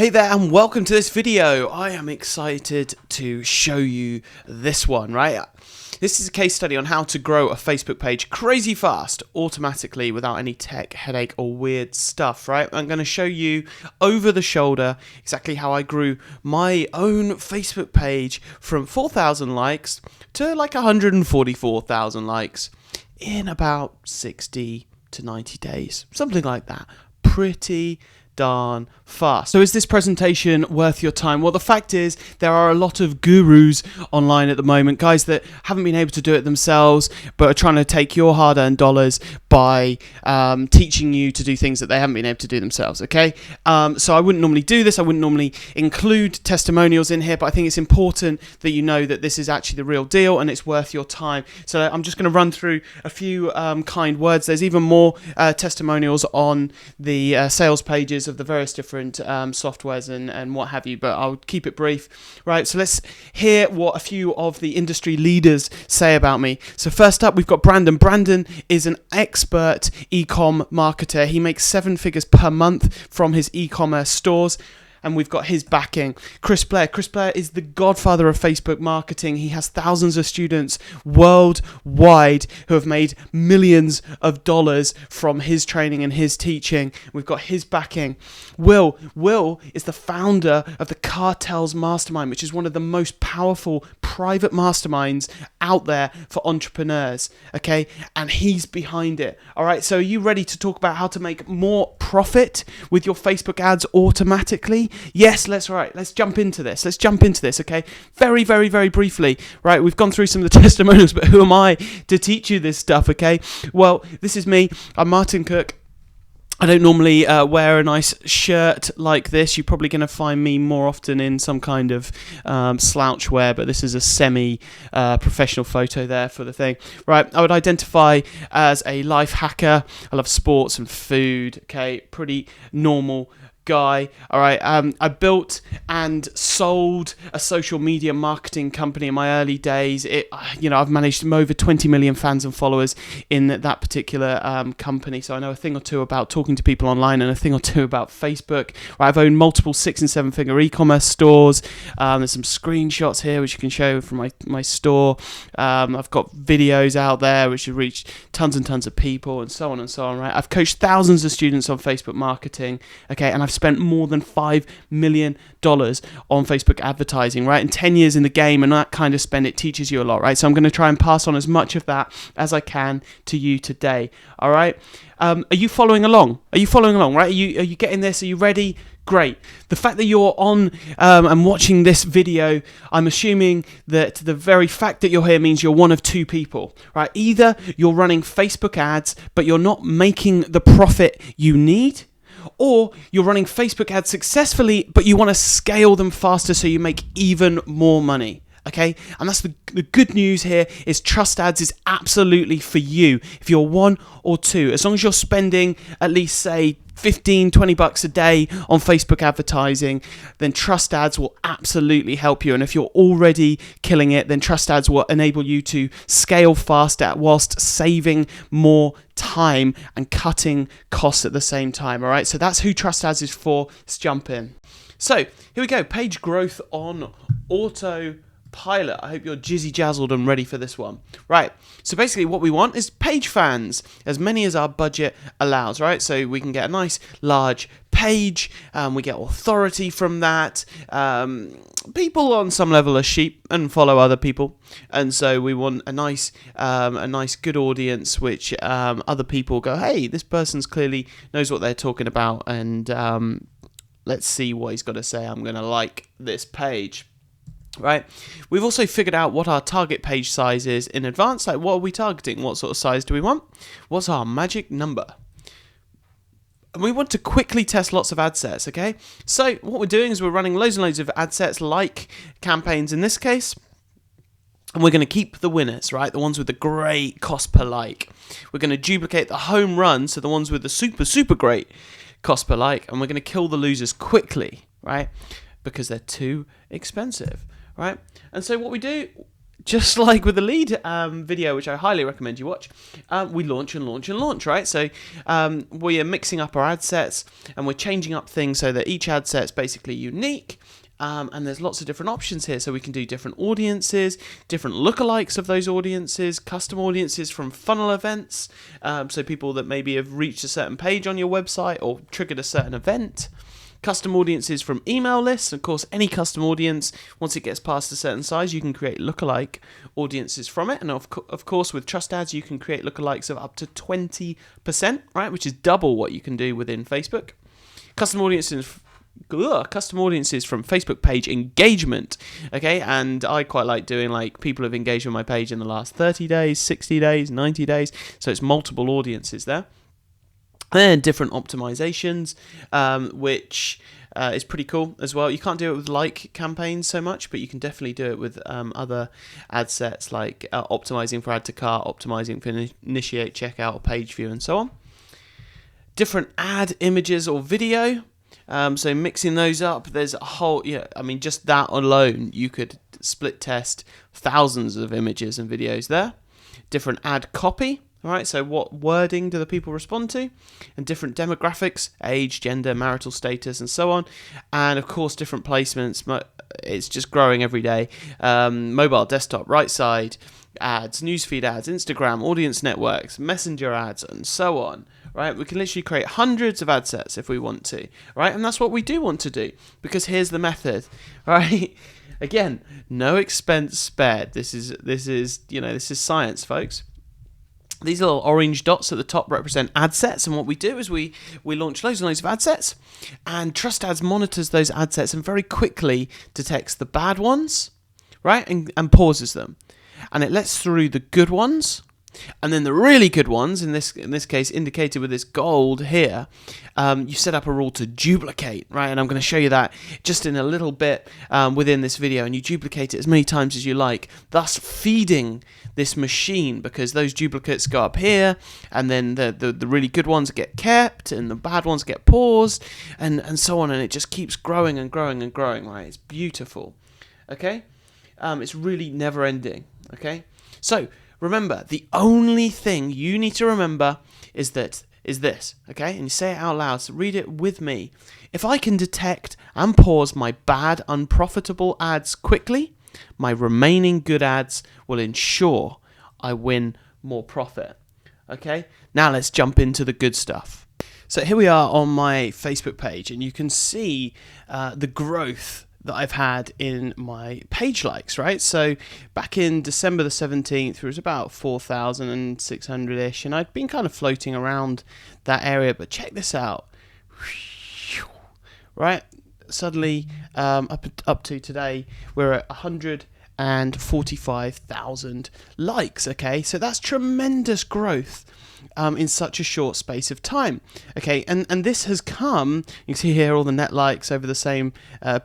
Hey there and welcome to this video. I am excited to show you this one, right? This is a case study on how to grow a Facebook page crazy fast, automatically, without any tech headache or weird stuff, right? I'm going to show you over the shoulder exactly how I grew my own Facebook page from 4,000 likes to like 144,000 likes in about 60 to 90 days, something like that. Pretty darn fast. So is this presentation worth your time? Well, the fact is there are a lot of gurus online at the moment, guys that haven't been able to do it themselves but are trying to take your hard-earned dollars by teaching you to do things that they haven't been able to do themselves, okay? So I wouldn't normally do this. I wouldn't normally include testimonials in here, but I think it's important that you know that this is actually the real deal and it's worth your time. So I'm just going to run through a few kind words. There's even more testimonials on the sales pages of the various different softwares and what have you, but I'll keep it brief, right? So let's hear what a few of the industry leaders say about me. So first up, we've got Brandon. Brandon is an expert e-com marketer. He makes 7 figures per month from his e-commerce stores. And we've got his backing. Chris Blair. Chris Blair is the godfather of Facebook marketing. He has thousands of students worldwide who have made millions of dollars from his training and his teaching. We've got his backing. Will. Will is the founder of the Cartels Mastermind, which is one of the most powerful private masterminds out there for entrepreneurs, okay? And he's behind it, all right? So are you ready to talk about how to make more profit with your Facebook ads automatically? Yes, let's jump into this. Okay? Very, very, very briefly, right? We've gone through some of the testimonials, but who am I to teach you this stuff, okay? Well, this is me. I'm Martin Cook. I don't normally wear a nice shirt like this. You're probably going to find me more often in some kind of slouch wear, but this is a semi-professional photo there for the thing. Right, I would identify as a life hacker. I love sports and food, okay? Pretty normal guy. All right, I built and sold a social media marketing company in my early days. I've managed over 20 million fans and followers in that particular company, so I know a thing or two about talking to people online and a thing or two about Facebook. Right, I've owned multiple 6- and 7-figure e-commerce stores. There's some screenshots here which you can show from my store. I've got videos out there which have reached tons and tons of people, and so on and so on. Right, I've coached thousands of students on Facebook marketing. Okay, and I've spent more than $5 million on Facebook advertising, right? And 10 years in the game, and that kind of spend, it teaches you a lot, right? So I'm going to try and pass on as much of that as I can to you today, all right? Are you following along? Right? Are you getting this? Are you ready? Great. The fact that you're on and watching this video, I'm assuming that the very fact that you're here means you're one of two people, right? Either you're running Facebook ads, but you're not making the profit you need, or you're running Facebook ads successfully, but you want to scale them faster so you make even more money. Okay, and that's the good news here is Trust Ads is absolutely for you. If you're one or two, as long as you're spending at least, say, $15-20 a day on Facebook advertising, then Trust Ads will absolutely help you. And if you're already killing it, then Trust Ads will enable you to scale faster whilst saving more time and cutting costs at the same time. All right, so that's who Trust Ads is for. Let's jump in. So here we go, page growth on autopilot. I hope you're jizzy jazzled and ready for this one. Right, so basically what we want is page fans, as many as our budget allows, right? So we can get a nice large page, we get authority from that. People on some level are sheep and follow other people, and so we want a nice good audience which other people go, hey, this person's clearly knows what they're talking about, and let's see what he's got to say. I'm going to like this page. Right, we've also figured out what our target page size is in advance. Like, what are we targeting? What sort of size do we want? What's our magic number? And we want to quickly test lots of ad sets, okay? So what we're doing is we're running loads and loads of ad sets, like campaigns in this case, and we're going to keep the winners, right? The ones with the great cost per like. We're going to duplicate the home runs, so the ones with the super great cost per like, and we're going to kill the losers quickly, right? Because they're too expensive. Right, and so what we do, just like with the lead video, which I highly recommend you watch, we launch and launch and launch, right? So we are mixing up our ad sets, and we're changing up things so that each ad set's basically unique. And there's lots of different options here, so we can do different audiences, different lookalikes of those audiences, custom audiences from funnel events, so people that maybe have reached a certain page on your website or triggered a certain event. Custom audiences from email lists. Of course, any custom audience, once it gets past a certain size, you can create lookalike audiences from it. And of course, with Trust Ads, you can create lookalikes of up to 20%, right, which is double what you can do within Facebook. Custom audiences from Facebook page engagement, okay, and I quite like doing like people have engaged with my page in the last 30 days, 60 days, 90 days, so it's multiple audiences there. And different optimizations, which is pretty cool as well. You can't do it with like campaigns so much, but you can definitely do it with other ad sets like optimizing for add to cart, optimizing for initiate checkout or page view, and so on. Different ad images or video. So mixing those up, there's a whole, just that alone, you could split test thousands of images and videos there. Different ad copy. All right, so what wording do the people respond to? And different demographics, age, gender, marital status, and so on. And of course, different placements. It's just growing every day. Mobile, desktop, right side, ads, newsfeed ads, Instagram, audience networks, messenger ads, and so on. Right, we can literally create hundreds of ad sets if we want to. Right, and that's what we do want to do, because here's the method. Right, again, no expense spared. This is science, folks. These little orange dots at the top represent ad sets, and what we do is we launch loads and loads of ad sets, and Trust Ads monitors those ad sets and very quickly detects the bad ones, right, and pauses them, and it lets through the good ones. And then the really good ones, in this case indicated with this gold here, you set up a rule to duplicate, right? And I'm going to show you that just in a little bit within this video, and you duplicate it as many times as you like, thus feeding this machine, because those duplicates go up here, and then the really good ones get kept, and the bad ones get paused, and so on, and it just keeps growing and growing and growing, right? It's beautiful, okay? It's really never ending, okay? So remember, the only thing you need to remember is this, okay? And you say it out loud, so read it with me. If I can detect and pause my bad, unprofitable ads quickly, my remaining good ads will ensure I win more profit, okay? Now let's jump into the good stuff. So here we are on my Facebook page, and you can see the growth that I've had in my page likes, right? So back in December the 17th, it was about 4,600-ish, and I'd been kind of floating around that area, but check this out, right? Suddenly, up to today, we're at 145,000 likes, okay? So that's tremendous growth in such a short space of time, okay? And this has come, you can see here all the net likes over the same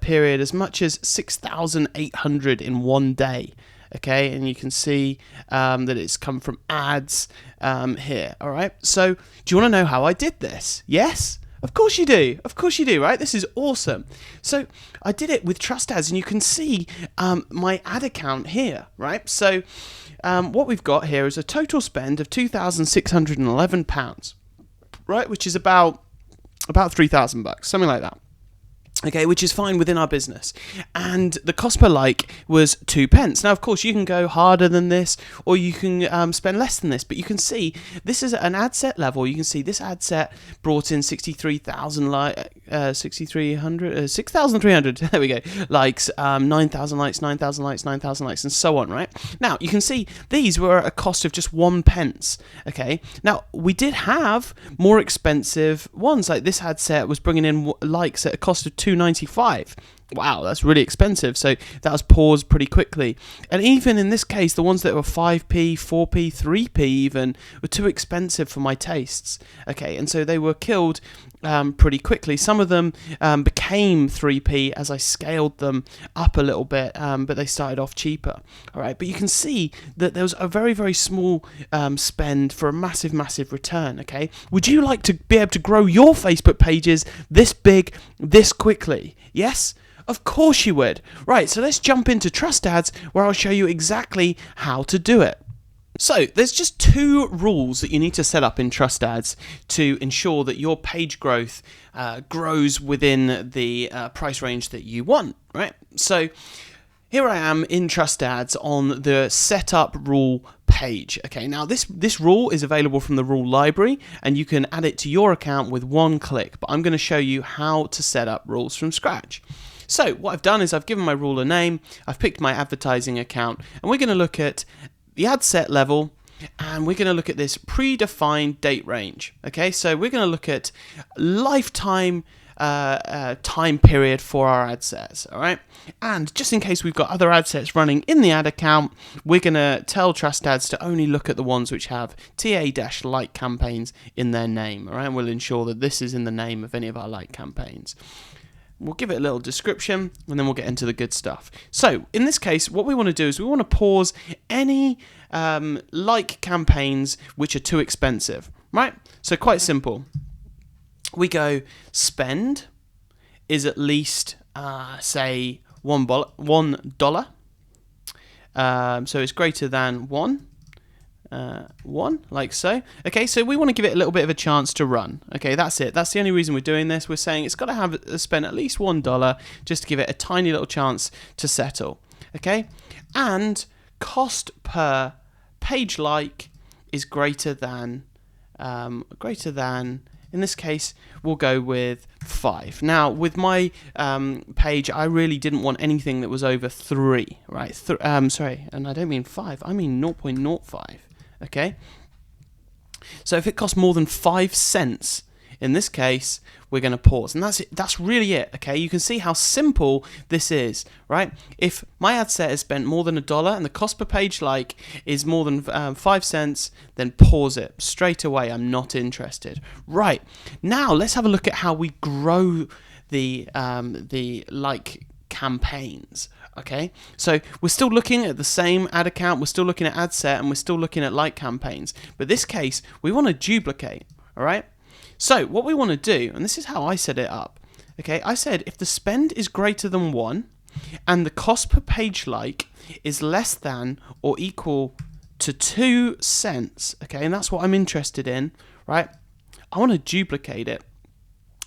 period, as much as 6,800 in one day, okay? And you can see that it's come from ads here, all right? So do you want to know how I did this? Yes? Of course you do. Of course you do, right? This is awesome. So I did it with Trust Ads, and you can see my ad account here, right? So what we've got here is a total spend of £2,611, right? Which is about $3,000, something like that. Okay, which is fine within our business. And the cost per like was 2p. Now, of course, you can go harder than this, or you can spend less than this. But you can see this is at an ad set level. You can see this ad set brought in 6,300. There we go. Likes, 9,000 likes, 9,000 likes, 9,000 likes, and so on. Right now, you can see these were at a cost of just 1p. Okay. Now we did have more expensive ones. Like this ad set was bringing in likes at a cost of $2.95. Wow, that's really expensive. So that was paused pretty quickly. And even in this case, the ones that were 5p, 4p, 3p even were too expensive for my tastes. Okay, and so they were killed pretty quickly. Some of them became 3p as I scaled them up a little bit, but they started off cheaper. All right, but you can see that there was a very, very small spend for a massive, massive return. Okay, would you like to be able to grow your Facebook pages this big, this quickly? Yes? Of course you would. Right, so let's jump into Trust Ads, where I'll show you exactly how to do it. So there's just 2 rules that you need to set up in Trust Ads to ensure that your page growth grows within the price range that you want, right? So here I am in Trust Ads on the setup rule page. Okay, now this rule is available from the rule library, and you can add it to your account with 1 click, but I'm going to show you how to set up rules from scratch. So what I've done is I've given my rule a name, I've picked my advertising account, and we're going to look at the ad set level, and we're going to look at this predefined date range. Okay, so we're going to look at lifetime time period for our ad sets. All right, and just in case we've got other ad sets running in the ad account, we're going to tell Trust Ads to only look at the ones which have TA-like campaigns in their name. All right, and we'll ensure that this is in the name of any of our like campaigns. We'll give it a little description, and then we'll get into the good stuff. So in this case, what we want to do is we want to pause any like campaigns which are too expensive, right? So quite simple. We go spend is at least, say, $1. So it's greater than 1. 1, like so. Okay, so we want to give it a little bit of a chance to run. Okay, that's it. That's the only reason we're doing this. We're saying it's got to have spent at least $1 just to give it a tiny little chance to settle. Okay, and cost per page like is greater than, in this case, we'll go with 5. Now, with my page, I really didn't want anything that was over 3, right? Sorry, and I don't mean 5, I mean 0.05. Okay, so if it costs more than 5 cents, in this case, we're going to pause, and that's it. That's really it. Okay, you can see how simple this is, right? If my ad set has spent more than $1 and the cost per page like is more than 5 cents, then pause it straight away. I'm not interested. Right, now let's have a look at how we grow the like campaigns. Okay, so we're still looking at the same ad account, we're still looking at ad set, and we're still looking at like campaigns. But this case, we want to duplicate, all right? So what we want to do, and this is how I set it up, okay, I said if the spend is greater than 1 and the cost per page like is less than or equal to 2 cents, okay, and that's what I'm interested in, right? I want to duplicate it.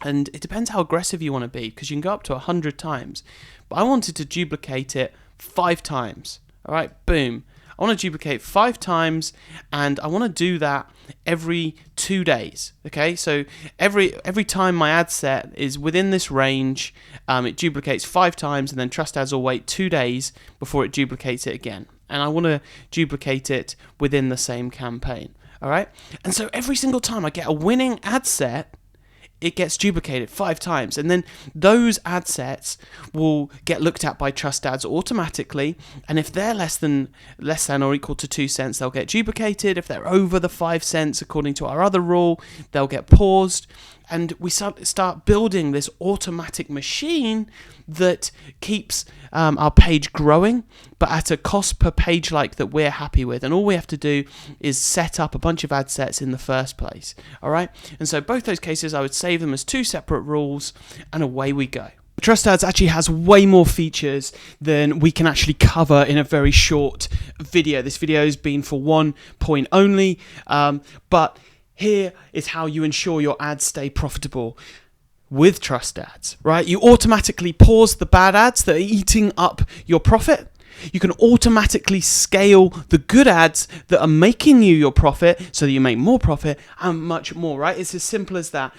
And it depends how aggressive you want to be, because you can go up to 100 times. But I wanted to duplicate it 5 times. All right, boom. I want to duplicate 5 times, and I want to do that every 2 days. Okay, so every time my ad set is within this range, it duplicates 5 times, and then Trust Ads will wait 2 days before it duplicates it again. And I want to duplicate it within the same campaign. All right, and so every single time I get a winning ad set, it gets duplicated 5 times, and then those ad sets will get looked at by Trust Ads automatically, and if they're less than or equal to 2 cents, they'll get duplicated. If they're over the 5 cents, according to our other rule, they'll get paused, and we start building this automatic machine that keeps our page growing, but at a cost per page like that we're happy with. And all we have to do is set up a bunch of ad sets in the first place. All right. And so both those cases, I would save them as 2 separate rules, and away we go. Trust Ads actually has way more features than we can actually cover in a very short video. This video has been for 1 point only, but here is how you ensure your ads stay profitable with Trust Ads, right? You automatically pause the bad ads that are eating up your profit. You can automatically scale the good ads that are making you your profit so that you make more profit, and much more, right? It's as simple as that.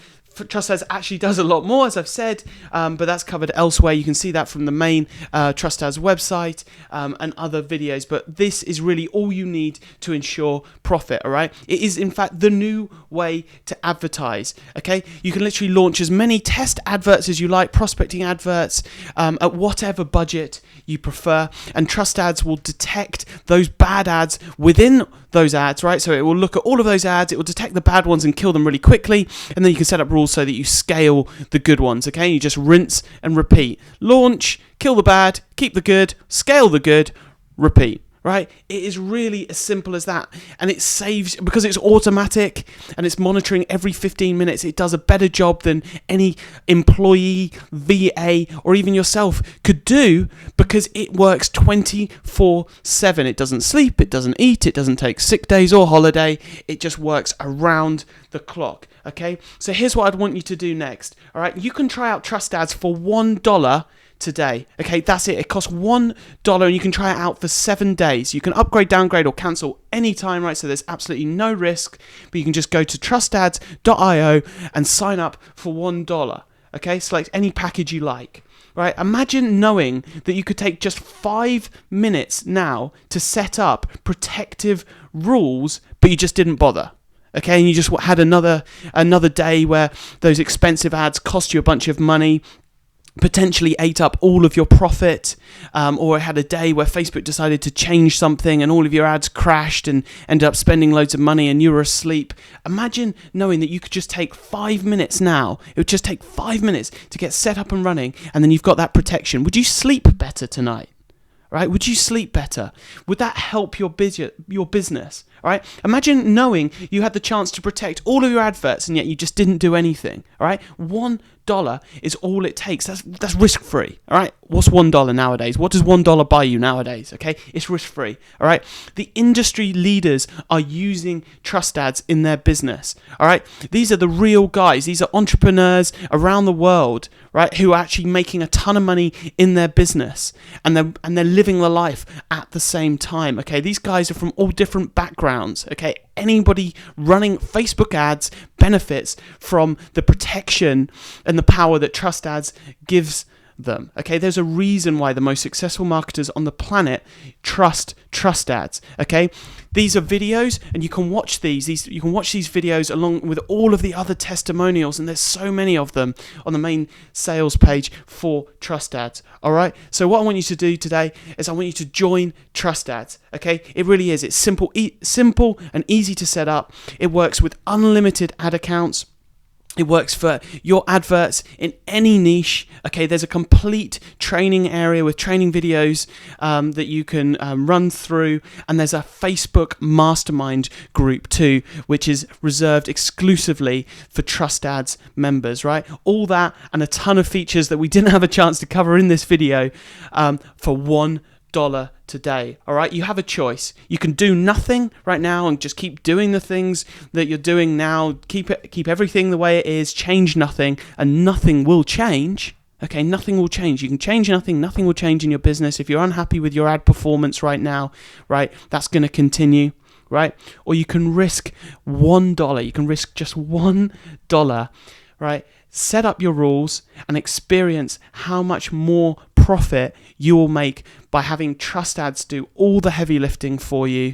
Trust Ads actually does a lot more, as I've said, but that's covered elsewhere. You can see that from the main Trust Ads website and other videos, but this is really all you need to ensure profit, all right? It is, in fact, the new way to advertise, okay? You can literally launch as many test adverts as you like, prospecting adverts, at whatever budget you prefer, and Trust Ads will detect those bad ads within those ads, right? So it will look at all of those ads, it will detect the bad ones and kill them really quickly, and then you can set up rules so that you scale the good ones, okay? You just rinse and repeat. Launch, kill the bad, keep the good, scale the good, repeat. right? It is really as simple as that. And it saves, because it's automatic and it's monitoring every 15 minutes, it does a better job than any employee, VA, or even yourself could do, because it works 24/7. It doesn't sleep, it doesn't eat, it doesn't take sick days or holiday. It just works around the clock, okay? So here's what I'd want you to do next, all right? You can try out Trust Ads for $1 today. Okay, that's it. It costs $1 and you can try it out for 7 days. You can upgrade, downgrade, or cancel anytime, right? So there's absolutely no risk, but you can just go to trustads.io and sign up for $1. Okay, select any package you like. Right? Imagine knowing that you could take just 5 minutes now to set up protective rules, but you just didn't bother. Okay, and you just had another day where those expensive ads cost you a bunch of money, potentially ate up all of your profit, or it had a day where Facebook decided to change something and all of your ads crashed and ended up spending loads of money and you were asleep. Imagine knowing that you could just take 5 minutes now. It would just take 5 minutes to get set up and running, and then you've got that protection. Would you sleep better tonight? Right? Would you sleep better? Would that help your business? All right? Imagine knowing you had the chance to protect all of your adverts and yet you just didn't do anything. All right? $1 is all it takes. That's risk-free. All right? What's $1 nowadays? What does $1 buy you nowadays? Okay? It's risk-free. All right? The industry leaders are using Trust Ads in their business. All right? These are the real guys. These are entrepreneurs around the world, right, who are actually making a ton of money in their business, and they're living the life at the same time. Okay? These guys are from all different backgrounds. Okay? Anybody running Facebook ads benefits from the protection and the power that Trust Ads gives them. Okay, there's a reason why the most successful marketers on the planet trust Ads. Okay, these are videos, and you can watch these videos along with all of the other testimonials, and there's so many of them on the main sales page for Trust Ads. All right, so what I want you to do today is I want you to join Trust Ads. Okay, it really is. It's simple and easy to set up. It works with unlimited ad accounts. It works for your adverts in any niche. Okay, there's a complete training area with training videos that you can run through, and there's a Facebook mastermind group too, which is reserved exclusively for Trust Ads members, right? All that and a ton of features that we didn't have a chance to cover in this video for $1 today. All right, you have a choice. You can do nothing right now and just keep doing the things that you're doing now. Keep everything the way it is. Change nothing, and nothing will change. Okay, nothing will change. You can change nothing. Nothing will change in your business. If you're unhappy with your ad performance right now, right, that's going to continue. Right, or you can risk $1. You can risk just $1. Right, set up your rules and experience how much more profit you will make by having Trust Ads do all the heavy lifting for you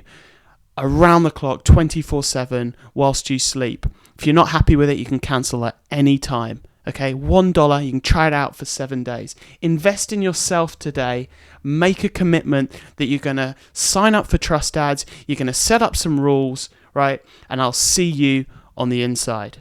around the clock, 24/7, whilst you sleep. If you're not happy with it, you can cancel at any time. Okay, $1, you can try it out for 7 days. Invest in yourself today. Make a commitment that you're going to sign up for Trust Ads. You're going to set up some rules, right? And I'll see you on the inside.